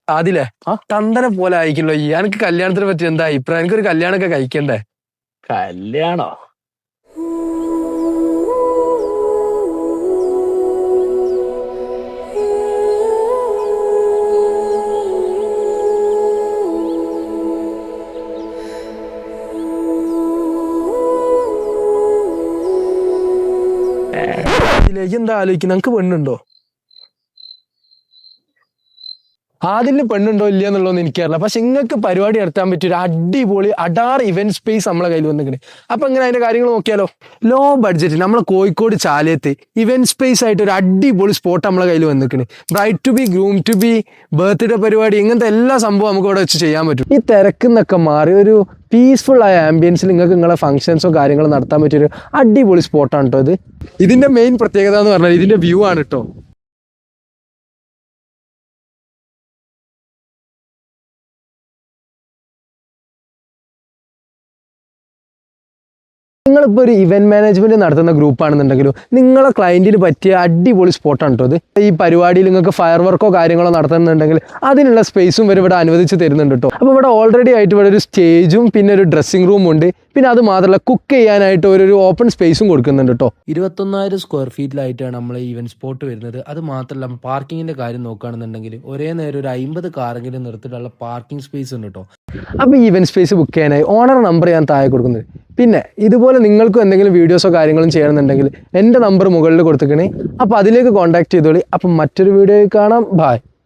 അതിലെ തന്തനെ പോലെ അയക്കല്ലോ ഈ എനിക്ക് കല്യാണത്തിനെ പറ്റി എന്താ അഭിപ്രായം? എനിക്കൊരു കല്യാണമൊക്കെ കഴിക്കണ്ടേ? കല്യാണോ? ഇതിലേക്ക് എന്താ ആലോചിക്കുന്നത്? നമുക്ക് പെണ്ണുണ്ടോ? അതിൽ പെണ്ണുണ്ടോ ഇല്ല എന്നുള്ളതൊന്നും എനിക്കറിയില്ല. പക്ഷെ നിങ്ങൾക്ക് പരിപാടി നടത്താൻ പറ്റിയ ഒരു അടിപൊളി അഡാർ ഇവന്റ് സ്പേസ് നമ്മളെ കയ്യിൽ വന്നിരിക്കണേ. അപ്പൊ എങ്ങനെ അതിന്റെ കാര്യങ്ങൾ നോക്കിയാലോ? ലോ ബഡ്ജറ്റ് നമ്മളെ കോഴിക്കോട് ചാലയത്ത് ഇവന്റ് സ്പേസ് ആയിട്ട് ഒരു അടിപൊളി സ്പോട്ട് നമ്മളെ കയ്യിൽ വന്നിരിക്കണേ. Bride to be, groom to be, birthday പരിപാടി, ഇങ്ങനത്തെ എല്ലാ സംഭവം നമുക്ക് ഇവിടെ വെച്ച് ചെയ്യാൻ പറ്റും. ഈ തിരക്കുന്നൊക്കെ മാറി ഒരു പീസ്ഫുൾ ആയ ആംബിയൻസിൽ നിങ്ങൾക്ക് നിങ്ങളെ ഫംഗ്ഷൻസോ കാര്യങ്ങളോ നടത്താൻ പറ്റിയൊരു അടിപൊളി സ്പോട്ടാണ് കേട്ടോ ഇത്. ഇതിന്റെ മെയിൻ പ്രത്യേകത എന്ന് പറഞ്ഞാൽ ഇതിന്റെ വ്യൂ ആണ് കേട്ടോ. നിങ്ങളിപ്പോൾ ഒരു ഇവന്റ് മാനേജ്മെന്റ് നടത്തുന്ന ഗ്രൂപ്പാണെന്നുണ്ടെങ്കിലും നിങ്ങളെ ക്ലയന്റിന് പറ്റിയ അടിപൊളി സ്പോട്ടാണ് കേട്ടോ ഇത്. ഈ പരിപാടിയിൽ നിങ്ങൾക്ക് ഫയർ വർക്കോ കാര്യങ്ങളോ നടത്തുന്നുണ്ടെങ്കിൽ അതിനുള്ള സ്പേസും വരെ ഇവിടെ അനുവദിച്ച് തരുന്നുണ്ട് കേട്ടോ. അപ്പോൾ ഇവിടെ ഓൾറെഡി ആയിട്ട് ഇവിടെ ഒരു സ്റ്റേജും പിന്നെ ഒരു ഡ്രസ്സിംഗ് റൂമും ഉണ്ട്. പിന്നെ അത് മാത്രമല്ല കുക്ക് ചെയ്യാനായിട്ട് ഒരു ഓപ്പൺ സ്പേസും കൊടുക്കുന്നുണ്ട് കേട്ടോ. 21,000 സ്ക്വയർ ഫീറ്റിലായിട്ടാണ് നമ്മളെ ഈവന്റ് സ്പോട്ട് വരുന്നത്. അത് മാത്രമല്ല പാർക്കിങ്ങിന്റെ കാര്യം നോക്കുകയാണെന്നുണ്ടെങ്കിൽ ഒരേ നേരം ഒരു 50 കാറെങ്കിലും നിർത്തിയിട്ടുള്ള പാർക്കിംഗ് സ്പേസ് ഉണ്ട് കേട്ടോ. അപ്പോൾ ഈവന്റ് സ്പേസ് ബുക്ക് ചെയ്യാനായി ഓണർ നമ്പർ ഞാൻ താഴെ കൊടുക്കുന്നത്. പിന്നെ ഇതുപോലെ നിങ്ങൾക്കും എന്തെങ്കിലും വീഡിയോസോ കാര്യങ്ങളും ചെയ്യണമെന്നുണ്ടെങ്കിൽ എൻ്റെ നമ്പർ മുകളിൽ കൊടുത്തിക്കണേ. അപ്പോൾ അതിലേക്ക് കോൺടാക്ട് ചെയ്തോളി. അപ്പം മറ്റൊരു വീഡിയോയിൽ കാണാം. ബായ്.